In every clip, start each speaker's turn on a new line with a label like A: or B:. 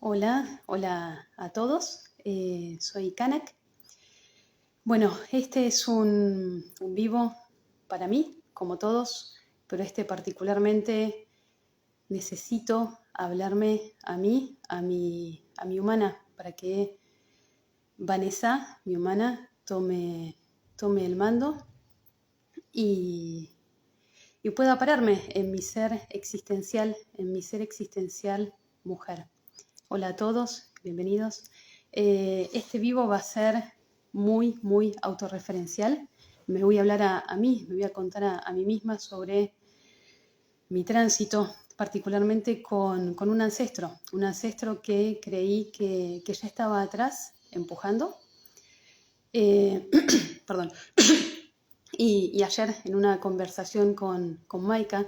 A: Hola, hola a todos. Soy Kanak. Bueno, este es un vivo para mí, como todos, pero este particularmente necesito hablarme a mí, a mi humana, para que Vanessa, mi humana, tome el mando y, y pueda pararme en mi ser existencial mujer. Hola a todos, bienvenidos. Este vivo va a ser muy, muy autorreferencial. Me voy a hablar a mí, me voy a contar a mí misma sobre mi tránsito, particularmente con un ancestro que creí que ya estaba atrás, empujando. Perdón. Y ayer en una conversación con Maika,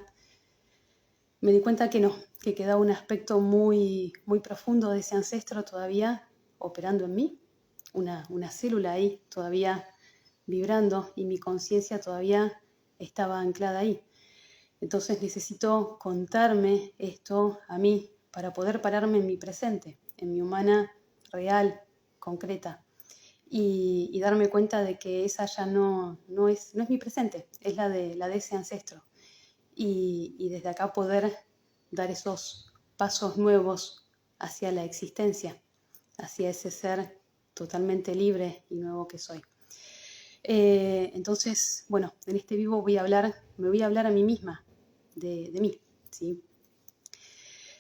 A: me di cuenta que no, que quedaba un aspecto muy, muy profundo de ese ancestro todavía operando en mí, una célula ahí todavía vibrando y mi conciencia todavía estaba anclada ahí. Entonces necesito contarme esto a mí para poder pararme en mi presente, en mi humana real, concreta, y darme cuenta de que esa ya no es mi presente, es la de ese ancestro. Y desde acá poder dar esos pasos nuevos hacia la existencia, hacia ese ser totalmente libre y nuevo que soy. Entonces, bueno, en este vivo me voy a hablar a mí misma, de mí, ¿sí?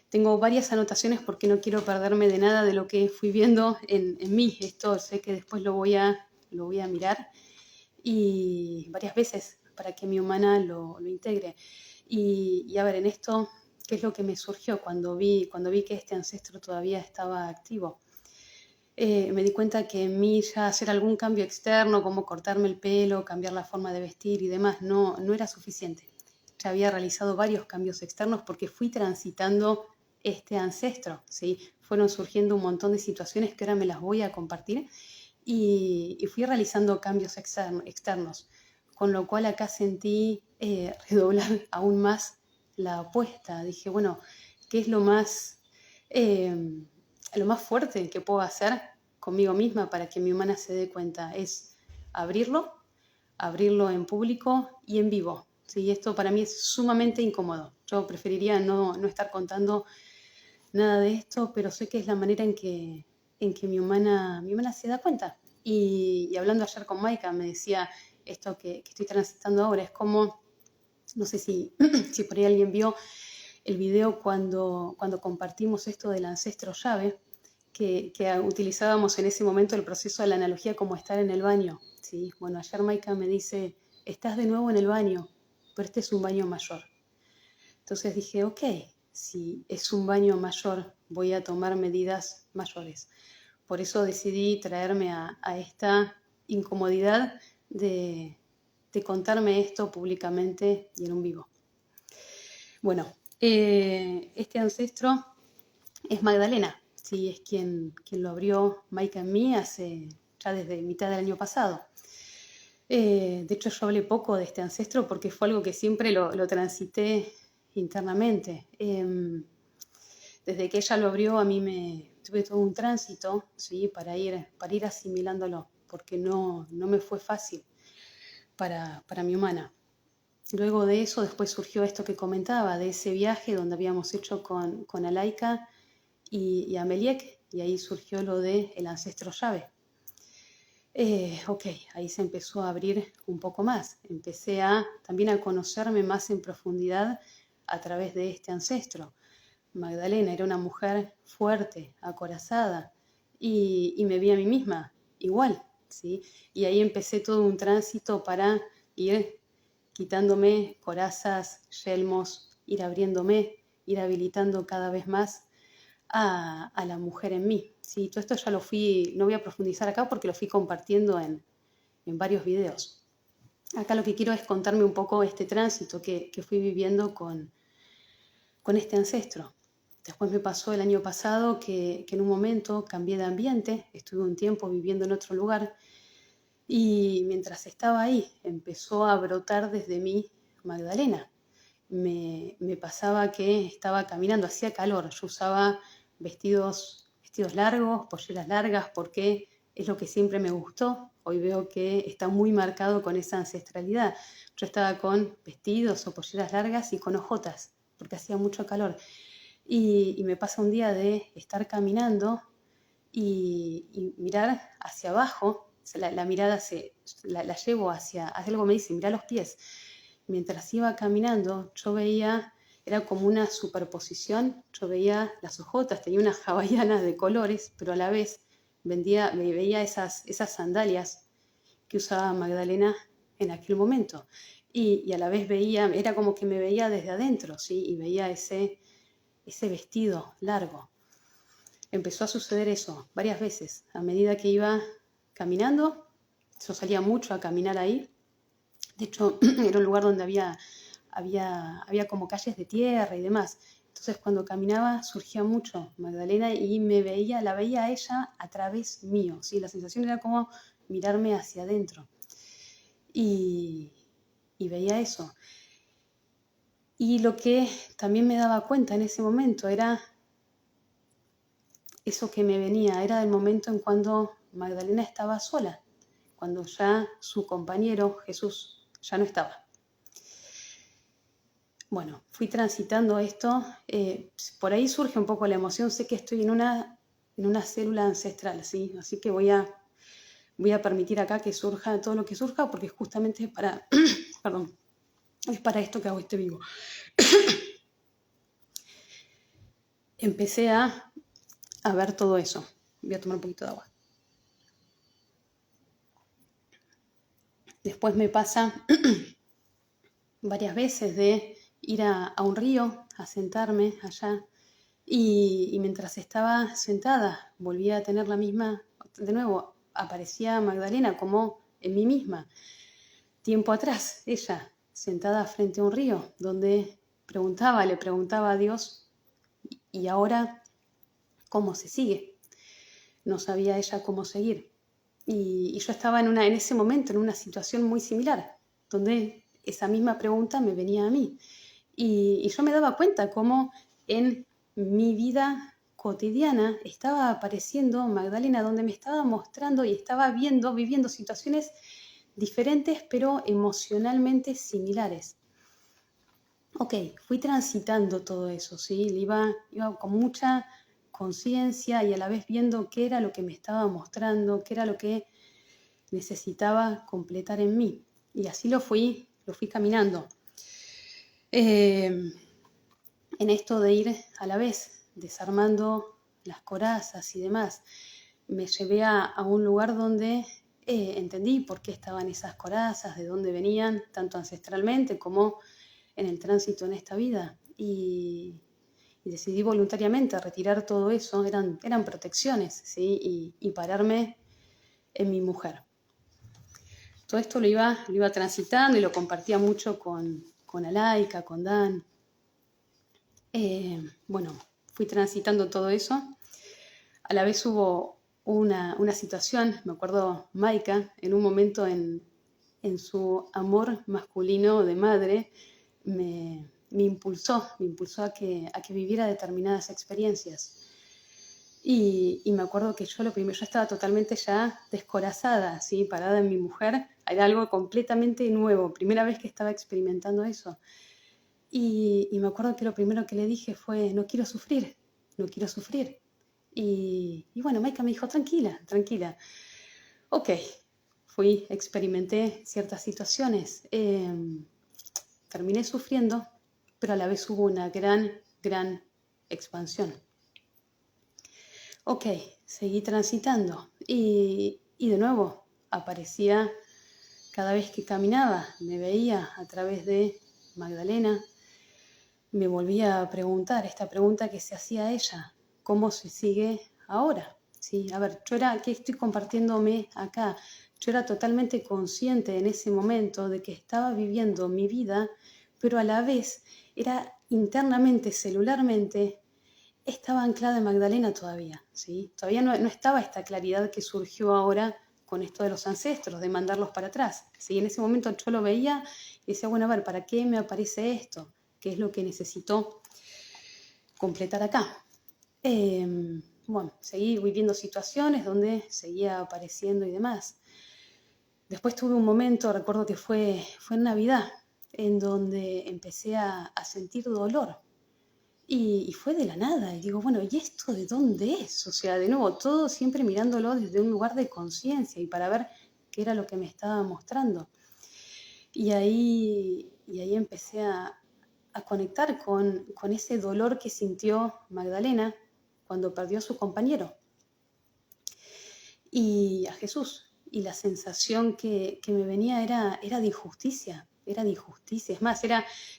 A: Tengo varias anotaciones porque no quiero perderme de nada de lo que fui viendo en mí. Esto sé que después lo voy a mirar y varias veces para que mi humana lo integre. Y a ver, en esto, ¿qué es lo que me surgió cuando vi que este ancestro todavía estaba activo? Me di cuenta que en mí ya hacer algún cambio externo, como cortarme el pelo, cambiar la forma de vestir y demás, no era suficiente. Ya había realizado varios cambios externos porque fui transitando este ancestro, ¿sí? Fueron surgiendo un montón de situaciones que ahora me las voy a compartir y fui realizando cambios externos, con lo cual acá sentí redoblar aún más la apuesta. Dije, bueno, ¿qué es lo más fuerte que puedo hacer conmigo misma para que mi humana se dé cuenta? Es abrirlo en público y en vivo. ¿Sí? Esto para mí es sumamente incómodo. Yo preferiría no estar contando nada de esto, pero sé que es la manera en que mi humana se da cuenta. Y hablando ayer con Maika, me decía esto que estoy transitando ahora, es como, no sé si, si por ahí alguien vio el video cuando compartimos esto del ancestro llave, que utilizábamos en ese momento el proceso de la analogía como estar en el baño. ¿Sí? Bueno, ayer Maika me dice, estás de nuevo en el baño, pero este es un baño mayor. Entonces dije, ok, si es un baño mayor, voy a tomar medidas mayores. Por eso decidí traerme a esta incomodidad de contarme esto públicamente y en un vivo. Bueno, este ancestro es Magdalena, ¿sí? Es quien lo abrió Maika en mí ya desde mitad del año pasado. De hecho, yo hablé poco de este ancestro porque fue algo que siempre lo transité internamente. Desde que ella lo abrió, a mí tuve todo un tránsito, ¿sí? para ir asimilándolo, porque no me fue fácil para mi humana. Luego de eso, después surgió esto que comentaba, de ese viaje donde habíamos hecho con Alaika y Ameliek, y ahí surgió lo de el ancestro llave. Ok, ahí se empezó a abrir un poco más. Empecé también a conocerme más en profundidad a través de este ancestro. Magdalena era una mujer fuerte, acorazada, y me vi a mí misma igual, ¿sí? Y ahí empecé todo un tránsito para ir quitándome corazas, yelmos, ir abriéndome, ir habilitando cada vez más a la mujer en mí. ¿Sí? Todo esto ya no voy a profundizar acá porque lo fui compartiendo en varios videos. Acá lo que quiero es contarme un poco este tránsito que fui viviendo con este ancestro. Después me pasó el año pasado que en un momento cambié de ambiente, estuve un tiempo viviendo en otro lugar y mientras estaba ahí empezó a brotar desde mí Magdalena. Me pasaba que estaba caminando, hacía calor, yo usaba vestidos vestidos largos, polleras largas, porque es lo que siempre me gustó. Hoy veo que está muy marcado con esa ancestralidad. Yo estaba con vestidos o polleras largas y con ojotas, porque hacía mucho calor. Y me pasa un día de estar caminando y mirar hacia abajo, la mirada la llevo hacia algo me dice, mirá los pies. Mientras iba caminando, yo veía, era como una superposición, yo veía las ojotas, tenía unas hawaianas de colores, pero a la vez veía esas sandalias que usaba Magdalena en aquel momento. Y a la vez veía, era como que me veía desde adentro, ¿sí? Y veía ese vestido largo. Empezó a suceder eso varias veces. A medida que iba caminando, yo salía mucho a caminar ahí. De hecho, era un lugar donde había como calles de tierra y demás. Entonces, cuando caminaba, surgía mucho Magdalena y la veía a ella a través mío. ¿Sí? La sensación era como mirarme hacia adentro. Y veía eso. Y lo que también me daba cuenta en ese momento era eso que me venía, era el momento en cuando Magdalena estaba sola, cuando ya su compañero Jesús ya no estaba. Bueno, fui transitando esto, por ahí surge un poco la emoción, sé que estoy en una célula ancestral, ¿sí? Así que voy a permitir acá que surja todo lo que surja, porque justamente es para, perdón, es para esto que hago este vivo. Empecé a ver todo eso. Voy a tomar un poquito de agua. Después me pasa varias veces de ir a un río, a sentarme allá, y mientras estaba sentada volvía a tener la misma, de nuevo, aparecía Magdalena como en mí misma. Tiempo atrás, ella, sentada frente a un río, donde le preguntaba a Dios, y ahora, ¿cómo se sigue? No sabía ella cómo seguir. Y yo estaba en ese momento en una situación muy similar, donde esa misma pregunta me venía a mí. Y yo me daba cuenta cómo en mi vida cotidiana estaba apareciendo Magdalena, donde me estaba mostrando y estaba viviendo situaciones diferentes, pero emocionalmente similares. Ok, fui transitando todo eso, ¿sí? Iba con mucha conciencia y a la vez viendo qué era lo que me estaba mostrando, qué era lo que necesitaba completar en mí. Y así lo fui caminando. En esto de ir a la vez desarmando las corazas y demás, me llevé a un lugar donde entendí por qué estaban esas corazas, de dónde venían, tanto ancestralmente como en el tránsito en esta vida. Y decidí voluntariamente retirar todo eso, eran protecciones, ¿sí? Y pararme en mi mujer. Todo esto lo iba transitando y lo compartía mucho con Alaika, con Dan. Bueno, fui transitando todo eso. A la vez hubo una situación, me acuerdo Maika, en un momento en su amor masculino de madre, me impulsó a que viviera determinadas experiencias. Y me acuerdo que yo estaba totalmente ya descorazada, ¿sí? Parada en mi mujer, era algo completamente nuevo, primera vez que estaba experimentando eso. Y me acuerdo que lo primero que le dije fue, no quiero sufrir. Y bueno, Maika me dijo, tranquila. Ok, experimenté ciertas situaciones, terminé sufriendo, pero a la vez hubo una gran expansión. Ok, seguí transitando y de nuevo aparecía cada vez que caminaba, me veía a través de Magdalena, me volvía a preguntar esta pregunta que se hacía ella, ¿cómo se sigue ahora? ¿Sí? A ver, ¿qué estoy compartiéndome acá? Yo era totalmente consciente en ese momento de que estaba viviendo mi vida, pero a la vez era internamente, celularmente, estaba anclada en Magdalena todavía, ¿sí? Todavía no estaba esta claridad que surgió ahora con esto de los ancestros, de mandarlos para atrás, ¿sí? En ese momento yo lo veía y decía, bueno, a ver, ¿para qué me aparece esto? ¿Qué es lo que necesito completar acá? bueno, seguí viviendo situaciones donde seguía apareciendo y demás. Después tuve un momento, recuerdo que fue en Navidad, en donde empecé a sentir dolor. Y fue de la nada. Y digo, bueno, ¿y esto de dónde es? O sea, de nuevo, todo siempre mirándolo desde un lugar de conciencia y para ver qué era lo que me estaba mostrando. Y ahí empecé a conectar con ese dolor que sintió Magdalena cuando perdió a su compañero y a Jesús. Y la sensación que me venía era de injusticia, era de injusticia. Es más,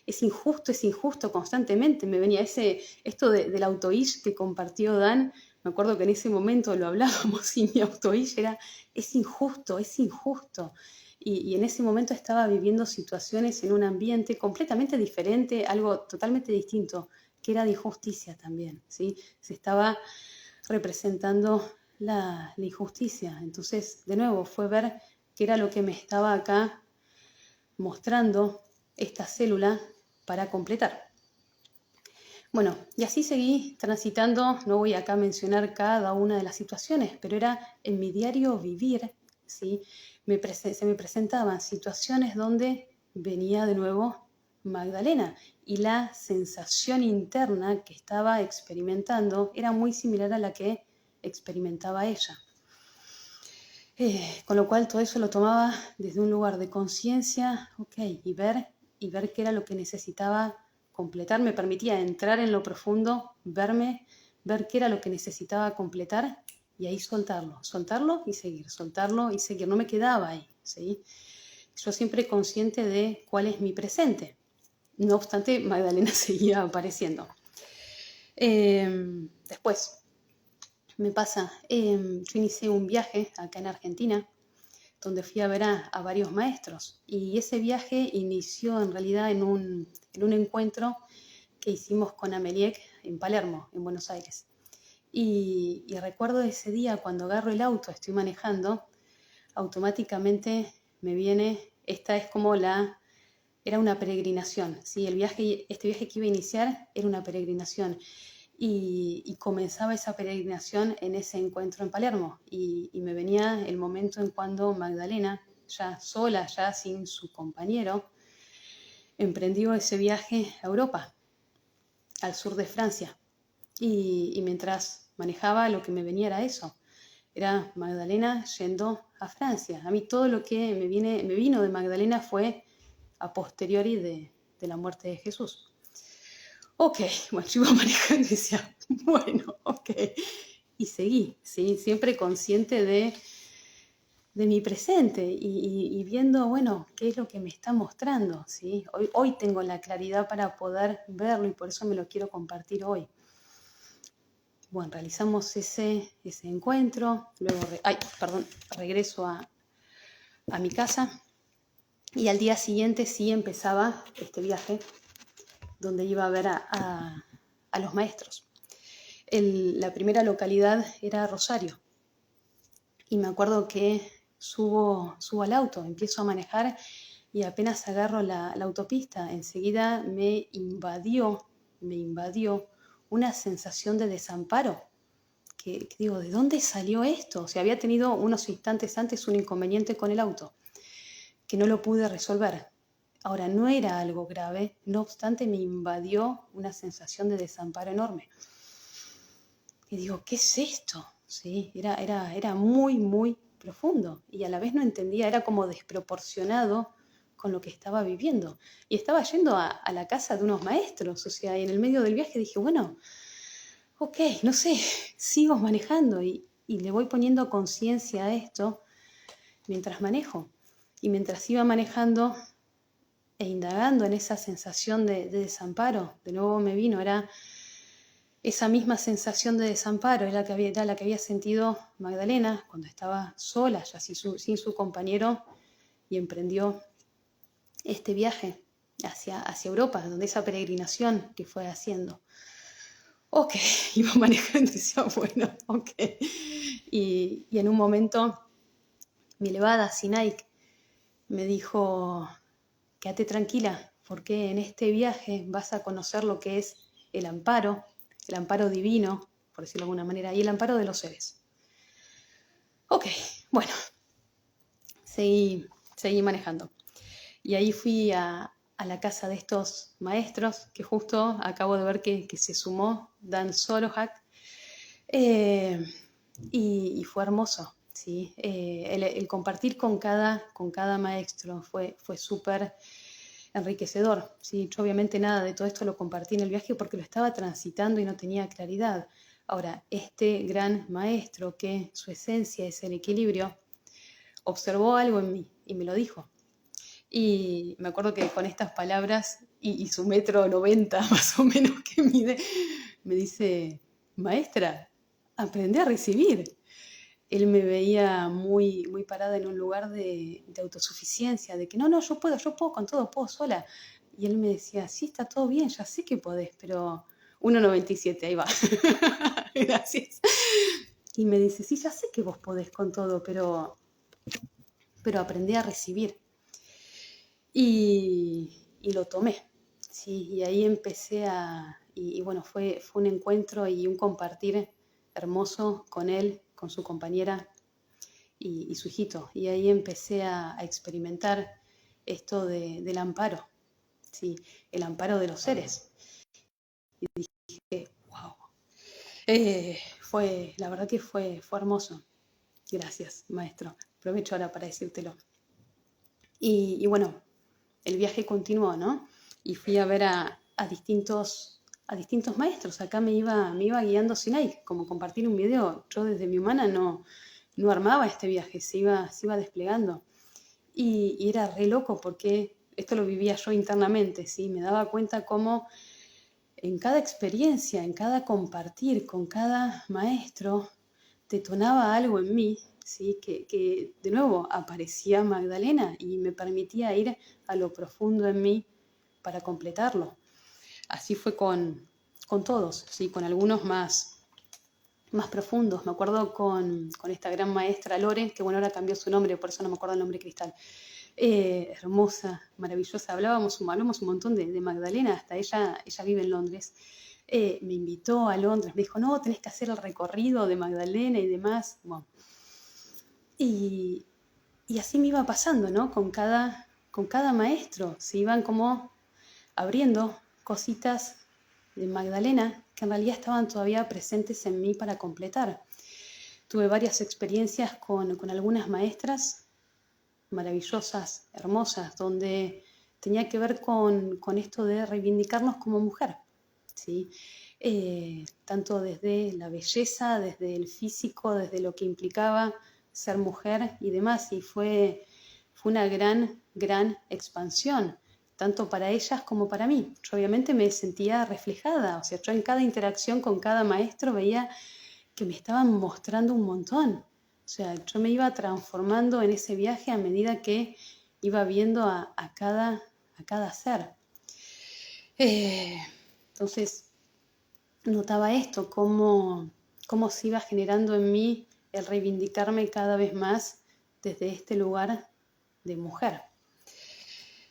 A: es injusto constantemente. Me venía esto del autoish que compartió Dan. Me acuerdo que en ese momento lo hablábamos y mi autoish era, es injusto, es injusto. Y en ese momento estaba viviendo situaciones en un ambiente completamente diferente, algo totalmente distinto, que era de injusticia también, ¿sí? Se estaba representando la injusticia. Entonces, de nuevo, fue ver qué era lo que me estaba acá mostrando esta célula para completar. Bueno, y así seguí transitando, no voy acá a mencionar cada una de las situaciones, pero era en mi diario vivir, ¿sí? Se me presentaban situaciones donde venía de nuevo Magdalena y la sensación interna que estaba experimentando era muy similar a la que experimentaba ella. Con lo cual todo eso lo tomaba desde un lugar de conciencia, y ver qué era lo que necesitaba completar. Me permitía entrar en lo profundo, verme, ver qué era lo que necesitaba completar y ahí soltarlo y seguir, soltarlo y seguir. No me quedaba ahí, ¿sí? Yo siempre consciente de cuál es mi presente. No obstante, Magdalena seguía apareciendo. Después, me pasa, yo inicié un viaje acá en Argentina, donde fui a ver a varios maestros. Y ese viaje inició en realidad en un encuentro que hicimos con Ameliek en Palermo, en Buenos Aires. Y recuerdo ese día cuando agarro el auto, estoy manejando, automáticamente me viene, era una peregrinación, ¿sí? Este viaje que iba a iniciar era una peregrinación. Y comenzaba esa peregrinación en ese encuentro en Palermo. Y me venía el momento en cuando Magdalena, ya sola, ya sin su compañero, emprendió ese viaje a Europa, al sur de Francia. Y mientras manejaba, lo que me venía era eso. Era Magdalena yendo a Francia. A mí todo lo que me vino de Magdalena fue a posteriori de la muerte de Jesús. Ok, bueno, yo iba manejando y decía, bueno, ok. Y seguí, ¿sí? Siempre consciente de mi presente y viendo, bueno, qué es lo que me está mostrando, ¿sí? Hoy tengo la claridad para poder verlo y por eso me lo quiero compartir hoy. Bueno, realizamos ese encuentro, luego, regreso a mi casa y al día siguiente sí empezaba este viaje donde iba a ver a los maestros. La primera localidad era Rosario. Y me acuerdo que subo al auto, empiezo a manejar y apenas agarro la autopista, enseguida me invadió una sensación de desamparo. Que digo, ¿de dónde salió esto? O sea, había tenido unos instantes antes un inconveniente con el auto, que no lo pude resolver. Ahora, no era algo grave, no obstante me invadió una sensación de desamparo enorme. Y digo, ¿qué es esto? ¿Sí? Era muy, muy profundo y a la vez no entendía, era como desproporcionado con lo que estaba viviendo. Y estaba yendo a la casa de unos maestros, o sea, y en el medio del viaje dije, bueno, ok, no sé, sigo manejando y le voy poniendo conciencia a esto mientras manejo. Y mientras iba manejando e indagando en esa sensación de desamparo, de nuevo me vino, era esa misma sensación de desamparo, era la que había sentido Magdalena cuando estaba sola, ya sin su compañero, y emprendió este viaje hacia Europa, donde esa peregrinación que fue haciendo. Ok, iba manejando y decía, bueno, ok. Y en un momento mi elevada Sinaik me dijo, quédate tranquila, porque en este viaje vas a conocer lo que es el amparo divino, por decirlo de alguna manera, y el amparo de los seres. Ok, bueno, seguí manejando. Y ahí fui a la casa de estos maestros, que justo acabo de ver que se sumó Dan Solohak, y fue hermoso, ¿sí? El compartir con cada maestro fue súper enriquecedor, ¿sí? Yo obviamente nada de todo esto lo compartí en el viaje porque lo estaba transitando y no tenía claridad. Ahora, este gran maestro, que su esencia es el equilibrio, observó algo en mí y me lo dijo. Y me acuerdo que con estas palabras y su 1,90 m más o menos que mide, me dice, maestra, aprende a recibir. Él me veía muy, muy parada en un lugar de autosuficiencia, de que no, yo puedo con todo, puedo sola. Y él me decía, sí, está todo bien, ya sé que podés, pero 1,97 m, ahí va. Gracias. Y me dice, sí, ya sé que vos podés con todo, pero aprendí a recibir. Y lo tomé, ¿sí? Y ahí empecé y bueno, fue un encuentro y un compartir hermoso con él, con su compañera y su hijito. Y ahí empecé a experimentar esto del amparo, ¿sí? El amparo de los seres. Y dije, wow. La verdad que fue hermoso. Gracias, maestro. Aprovecho ahora para decírtelo. Y bueno, el viaje continuó, ¿no? Y fui a ver a distintos maestros. Acá me iba guiando Sinai, como compartir un video. Yo desde mi humana no armaba este viaje, se iba desplegando. Y era re loco porque esto lo vivía yo internamente, ¿sí? Me daba cuenta cómo en cada experiencia, en cada compartir con cada maestro, detonaba algo en mí, ¿sí? que de nuevo aparecía Magdalena y me permitía ir a lo profundo en mí para completarlo. Así fue con todos, ¿sí? Con algunos más profundos. Me acuerdo con esta gran maestra Lore, que bueno, ahora cambió su nombre, por eso no me acuerdo el nombre Cristal. Hermosa, maravillosa. Hablamos un montón de Magdalena, hasta ella vive en Londres. Me invitó a Londres, me dijo, no, tenés que hacer el recorrido de Magdalena y demás. Bueno, y así me iba pasando, ¿no? Con cada maestro, se iban como abriendo cositas de Magdalena que en realidad estaban todavía presentes en mí para completar. Tuve varias experiencias con algunas maestras maravillosas, hermosas, donde tenía que ver con esto de reivindicarnos como mujer, ¿sí? Tanto desde la belleza, desde el físico, desde lo que implicaba ser mujer y demás, y fue una gran expansión, tanto para ellas como para mí. Yo obviamente me sentía reflejada, o sea, yo en cada interacción con cada maestro veía que me estaban mostrando un montón. O sea, yo me iba transformando en ese viaje a medida que iba viendo a cada ser. Entonces, notaba esto, cómo se iba generando en mí el reivindicarme cada vez más desde este lugar de mujer.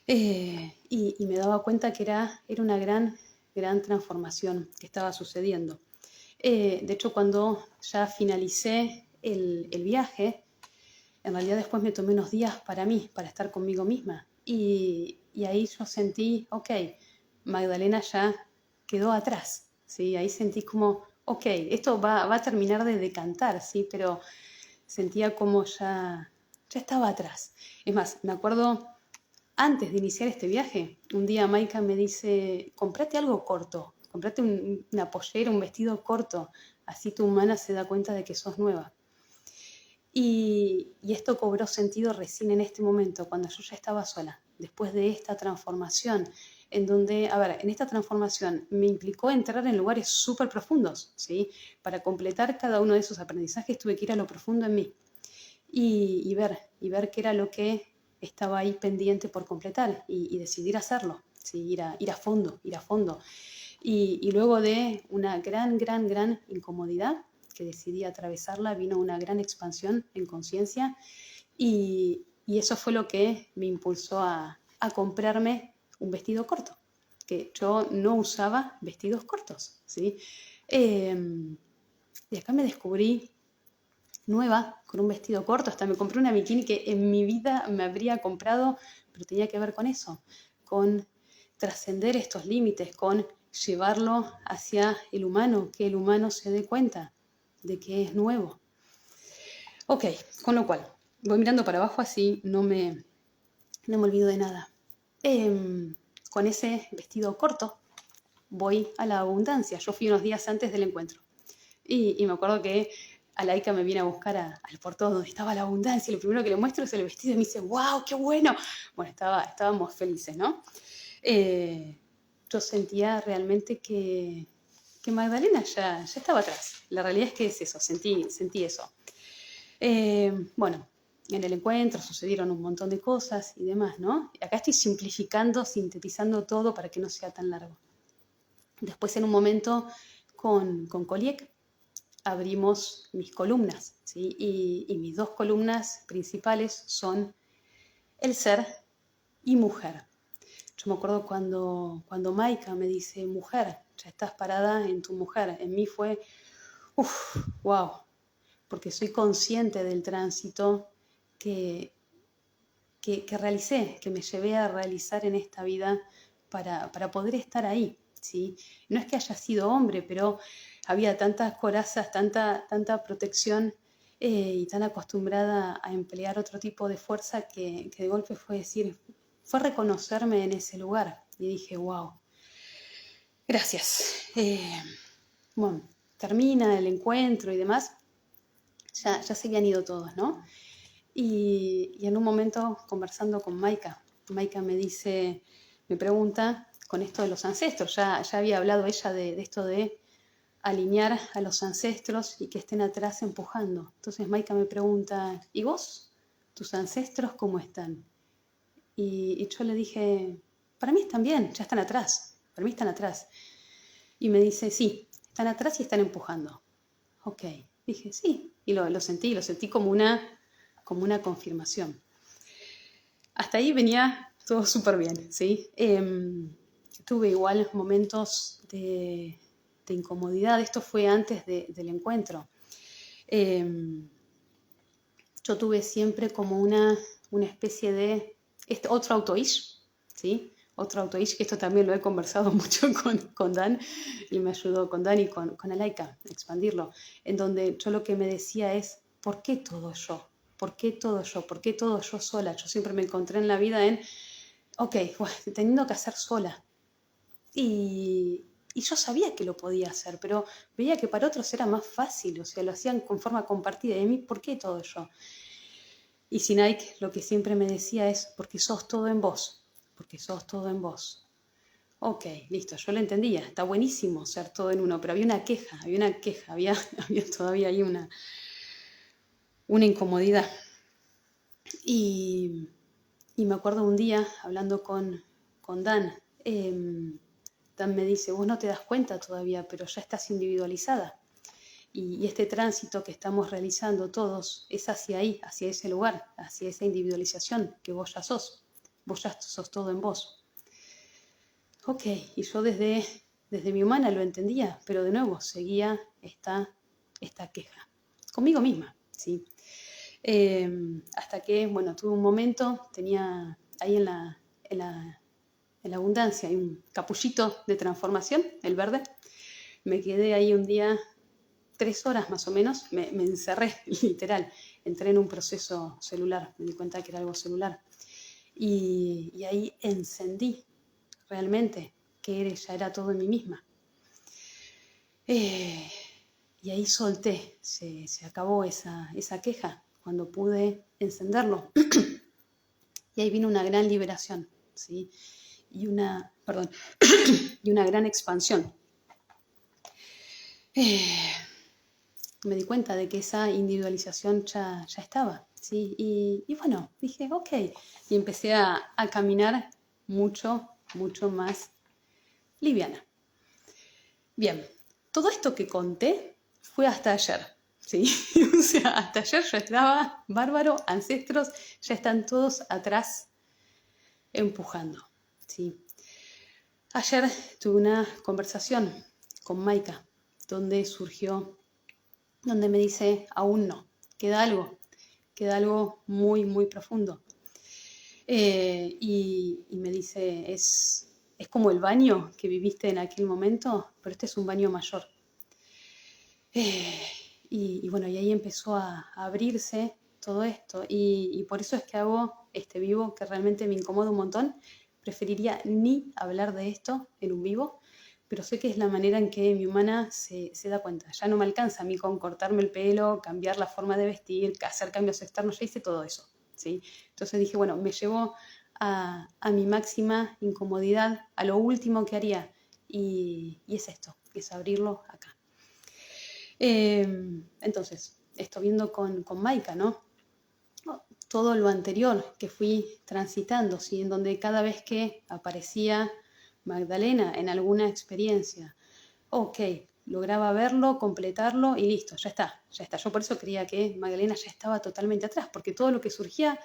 A: Y me daba cuenta que era una gran transformación que estaba sucediendo. De hecho, cuando ya finalicé el viaje, en realidad después me tomé unos días para mí, para estar conmigo misma. Y ahí yo sentí, ok, Magdalena ya quedó atrás, ¿sí? Ahí sentí como, ok, esto va a terminar de decantar, ¿sí? Pero sentía como ya estaba atrás. Es más, me acuerdo, antes de iniciar este viaje, un día Maika me dice, comprate algo corto, comprate una pollera, un vestido corto, así tu humana se da cuenta de que sos nueva. Y esto cobró sentido recién en este momento, cuando yo ya estaba sola, después de esta transformación, en donde, a ver, en esta transformación me implicó entrar en lugares súper profundos, ¿sí? Para completar cada uno de esos aprendizajes tuve que ir a lo profundo en mí y ver qué era lo que estaba ahí pendiente por completar y decidir hacerlo, ¿sí? Ir a fondo. Y luego de una gran incomodidad, que decidí atravesarla, vino una gran expansión en conciencia y eso fue lo que me impulsó a comprarme un vestido corto, que yo no usaba vestidos cortos, ¿sí? Y acá me descubrí nueva, con un vestido corto, hasta me compré una bikini que en mi vida me habría comprado, pero tenía que ver con eso, con trascender estos límites, con llevarlo hacia el humano, que el humano se dé cuenta de que es nuevo. Ok, con lo cual, voy mirando para abajo así no me olvido de nada. Con ese vestido corto voy a la abundancia. Yo fui unos días antes del encuentro. Y me acuerdo que Alaika me viene a buscar al portón donde estaba la abundancia. Y lo primero que le muestro es el vestido y me dice, ¡wow, qué bueno! Bueno, estábamos felices, ¿no? Yo sentía realmente que Magdalena ya estaba atrás. La realidad es que es eso, sentí eso. Bueno, en el encuentro sucedieron un montón de cosas y demás, ¿no? Acá estoy simplificando, sintetizando todo para que no sea tan largo. Después, en un momento, con Koliek abrimos mis columnas, ¿sí? Y mis dos columnas principales son el ser y mujer. Yo me acuerdo cuando Maika me dice, mujer, ya estás parada en tu mujer. En mí fue, wow, porque soy consciente del tránsito que realicé, que me llevé a realizar en esta vida para poder estar ahí, ¿sí? No es que haya sido hombre, pero había tantas corazas, tanta protección y tan acostumbrada a emplear otro tipo de fuerza que de golpe fue reconocerme en ese lugar. Y dije, wow, gracias. Bueno, termina el encuentro y demás. Ya se habían ido todos, ¿no? Y en un momento, conversando con Maika me pregunta con esto de los ancestros. Ya había hablado ella de esto de alinear a los ancestros y que estén atrás empujando. Entonces Maika me pregunta, ¿y vos? ¿Tus ancestros cómo están? Y yo le dije, para mí están bien, ya están atrás, para mí están atrás. Y me dice, sí, están atrás y están empujando. Ok, dije, sí, y lo sentí como una confirmación. Hasta ahí venía todo súper bien, ¿sí? Tuve igual momentos de incomodidad, esto fue antes del encuentro. Yo tuve siempre como una especie de otro auto-ish, ¿sí? Otro auto-ish, que esto también lo he conversado mucho con Dan, y me ayudó con Dan y con Alaika a expandirlo, en donde yo lo que me decía es, ¿por qué todo yo? ¿Por qué todo yo? ¿Por qué todo yo sola? Yo siempre me encontré en la vida bueno, teniendo que hacer sola. Y yo sabía que lo podía hacer, pero veía que para otros era más fácil, o sea, lo hacían con forma compartida. Y a mí, ¿por qué todo yo? Y Sinaik lo que siempre me decía es, porque sos todo en vos, porque sos todo en vos. Ok, listo, yo lo entendía, está buenísimo ser todo en uno, pero había había todavía ahí una incomodidad. Y me acuerdo un día, hablando con Dan, Dan me dice, vos no te das cuenta todavía, pero ya estás individualizada. Y este tránsito que estamos realizando todos es hacia ahí, hacia ese lugar, hacia esa individualización que vos ya sos todo en vos. Ok, y yo desde mi humana lo entendía, pero de nuevo seguía esta queja, conmigo misma, ¿sí? Hasta que, bueno, tuve un momento, tenía ahí en la abundancia, hay un capullito de transformación, el verde. Me quedé ahí un día 3 horas más o menos, me encerré, literal. Entré en un proceso celular, me di cuenta que era algo celular. Y ahí encendí realmente que ya era todo en mí misma. Y ahí solté, se acabó esa queja cuando pude encenderlo. Y ahí vino una gran liberación, ¿sí? Y una gran expansión. Me di cuenta de que esa individualización ya estaba, ¿sí? Y bueno, dije, ok. Y empecé a caminar mucho más liviana. Bien, todo esto que conté fue hasta ayer, ¿sí? O sea, hasta ayer yo estaba bárbaro, ancestros ya están todos atrás empujando, ¿sí? Ayer tuve una conversación con Maika, donde surgió donde me dice, aún no, queda algo muy, muy profundo. Y me dice, es como el baño que viviste en aquel momento, pero este es un baño mayor. Y bueno, y ahí empezó a abrirse todo esto. Y por eso es que hago este vivo, que realmente me incomoda un montón. Preferiría ni hablar de esto en un vivo, pero sé que es la manera en que mi humana se da cuenta. Ya no me alcanza a mí con cortarme el pelo, cambiar la forma de vestir, hacer cambios externos, ya hice todo eso, ¿sí? Entonces dije, bueno, me llevo a mi máxima incomodidad, a lo último que haría. Y es esto, es abrirlo acá. Entonces, esto viendo con Maika, ¿no? Todo lo anterior que fui transitando, ¿sí? En donde cada vez que aparecía Magdalena en alguna experiencia, ok, lograba verlo, completarlo y listo, ya está, ya está. Yo por eso creía que Magdalena ya estaba totalmente atrás, porque todo lo que surgía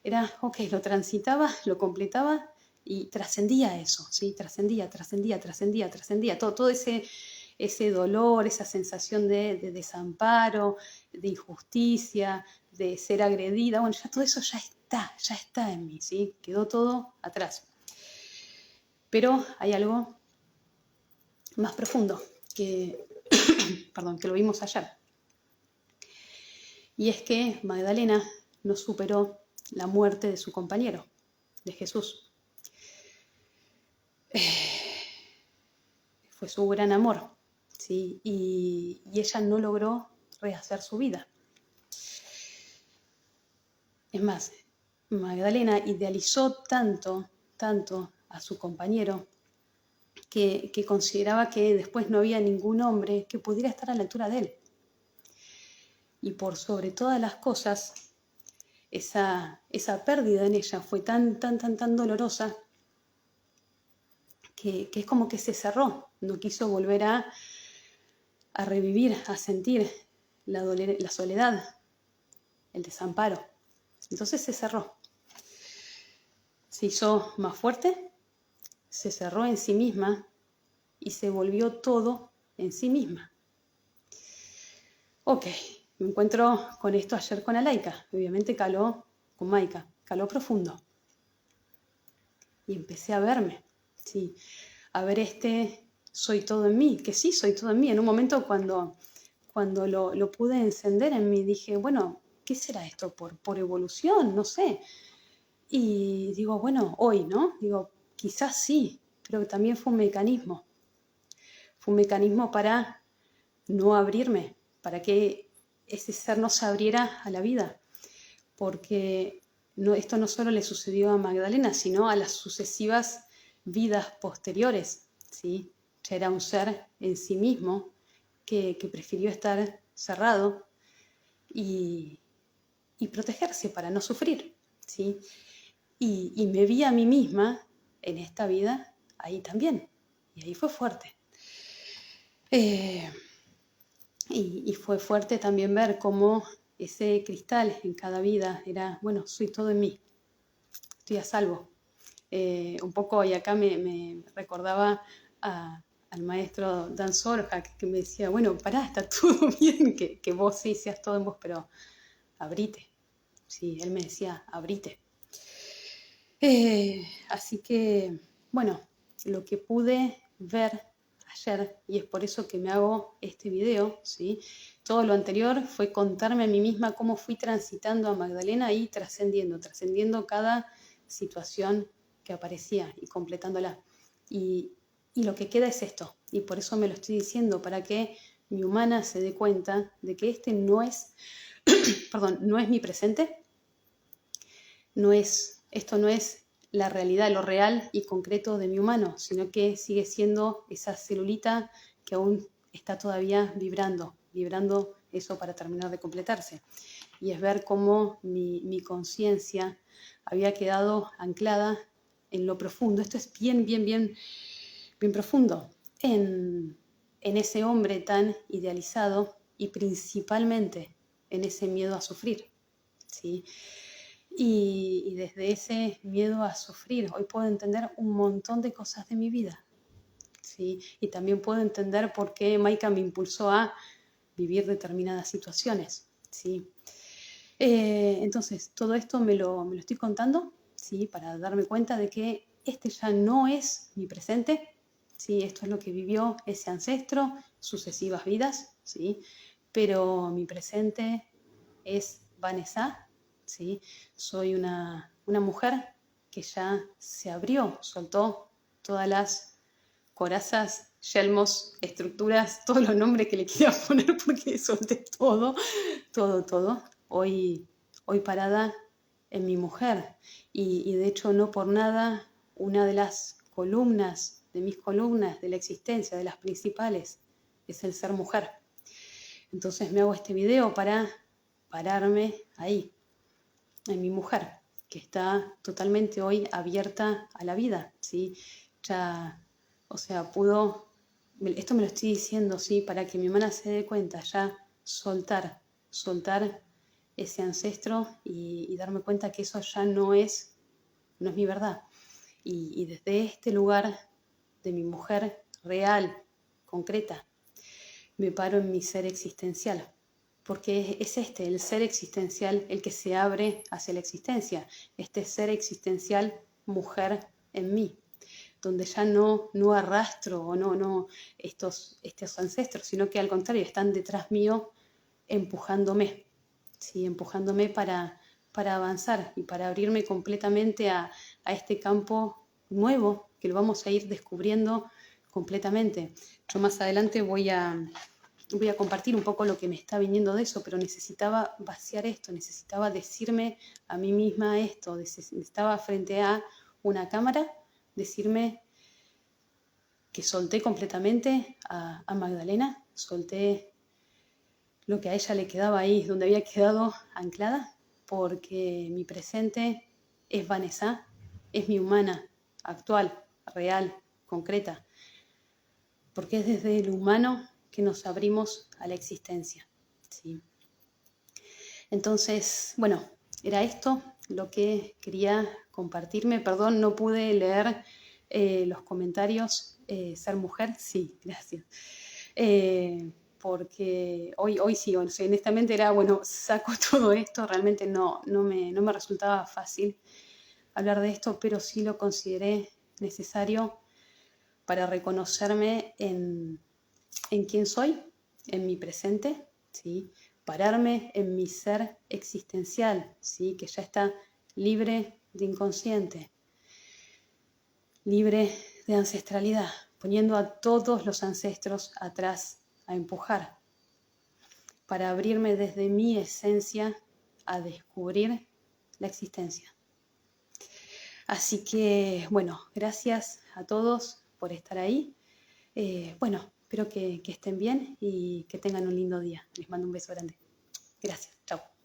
A: era, ok, lo transitaba, lo completaba y trascendía eso, ¿sí? Trascendía, todo ese dolor, esa sensación de desamparo, de injusticia, de ser agredida, bueno, ya todo eso ya está en mí, ¿sí? Quedó todo atrás. Pero hay algo más profundo que, perdón, que lo vimos ayer. Y es que Magdalena no superó la muerte de su compañero, de Jesús. Fue su gran amor, ¿sí? Y ella no logró rehacer su vida. Es más, Magdalena idealizó tanto a su compañero que consideraba que después no había ningún hombre que pudiera estar a la altura de él. Y por sobre todas las cosas, esa pérdida en ella fue tan dolorosa que es como que se cerró, no quiso volver a revivir, a sentir la soledad, el desamparo. Entonces se cerró. Se hizo más fuerte, se cerró en sí misma y se volvió todo en sí misma. Ok, me encuentro con esto ayer con Alaika. Obviamente caló con Maika, caló profundo. Y empecé a verme, ¿sí? A ver soy todo en mí, que sí, soy todo en mí. En un momento cuando lo pude encender en mí, dije, bueno, ¿qué será esto? ¿Por evolución? No sé. Y digo, bueno, hoy, ¿no? Digo, quizás sí, pero también fue un mecanismo. Fue un mecanismo para no abrirme, para que ese ser no se abriera a la vida. Porque esto no solo le sucedió a Magdalena, sino a las sucesivas vidas posteriores, ¿sí? Ya era un ser en sí mismo que prefirió estar cerrado y protegerse para no sufrir, ¿sí? Y me vi a mí misma en esta vida ahí también, y ahí fue fuerte. Y fue fuerte también ver cómo ese cristal en cada vida era, bueno, soy todo en mí, estoy a salvo. Un poco, y acá me recordaba al maestro Dan Sorja, que me decía, bueno, pará, está todo bien, que vos sí seas todo en vos, pero abrite. Sí, él me decía, abrite. Así que, bueno, lo que pude ver ayer, y es por eso que me hago este video, ¿sí? Todo lo anterior fue contarme a mí misma cómo fui transitando a Magdalena y trascendiendo cada situación que aparecía y completándola. Y lo que queda es esto, y por eso me lo estoy diciendo, para que mi humana se dé cuenta de que este no es, perdón, no es mi presente, esto no es la realidad, lo real y concreto de mi humano, sino que sigue siendo esa celulita que aún está todavía vibrando eso para terminar de completarse. Y es ver cómo mi conciencia había quedado anclada en lo profundo. Esto es bien profundo. En ese hombre tan idealizado y principalmente en ese miedo a sufrir, ¿sí? Y desde ese miedo a sufrir, hoy puedo entender un montón de cosas de mi vida, ¿sí? Y también puedo entender por qué Maika me impulsó a vivir determinadas situaciones, ¿sí? Entonces, todo esto me lo estoy contando, ¿sí? Para darme cuenta de que este ya no es mi presente, ¿sí? Esto es lo que vivió ese ancestro, sucesivas vidas, ¿sí? Pero mi presente es Vanessa, ¿sí? Soy una mujer que ya se abrió, soltó todas las corazas, yelmos, estructuras, todos los nombres que le quiera poner porque solté todo, todo, todo. Hoy parada en mi mujer y de hecho no por nada una de las columnas, de mis columnas de la existencia, de las principales, es el ser mujer. Entonces me hago este video para pararme ahí, en mi mujer, que está totalmente hoy abierta a la vida, ¿sí? Ya, o sea, esto me lo estoy diciendo, ¿sí? Para que mi hermana se dé cuenta, ya soltar ese ancestro y darme cuenta que eso ya no es mi verdad. Y desde este lugar de mi mujer real, concreta, me paro en mi ser existencial, porque es este, el ser existencial, el que se abre hacia la existencia, este ser existencial mujer en mí, donde ya no arrastro o no estos ancestros, sino que al contrario están detrás mío empujándome, ¿sí? Empujándome para avanzar y para abrirme completamente a este campo nuevo que lo vamos a ir descubriendo completamente. Yo más adelante voy a compartir un poco lo que me está viniendo de eso, pero necesitaba vaciar esto, necesitaba decirme a mí misma esto, necesitaba frente a una cámara decirme que solté completamente a Magdalena, solté lo que a ella le quedaba ahí, donde había quedado anclada, porque mi presente es Vanessa, es mi humana, actual, real, concreta, porque es desde el humano que nos abrimos a la existencia, ¿sí? Entonces, bueno, era esto lo que quería compartirme. Perdón, no pude leer los comentarios. Ser mujer, sí, gracias. Porque hoy sí, honestamente era, bueno, saco todo esto, realmente no me resultaba fácil hablar de esto, pero sí lo consideré necesario para reconocerme en quién soy, en mi presente, ¿sí? Pararme en mi ser existencial, ¿sí? Que ya está libre de inconsciente, libre de ancestralidad, poniendo a todos los ancestros atrás a empujar, para abrirme desde mi esencia a descubrir la existencia. Así que, bueno, gracias a todos por estar ahí. Bueno, espero que estén bien y que tengan un lindo día. Les mando un beso grande. Gracias. Chao.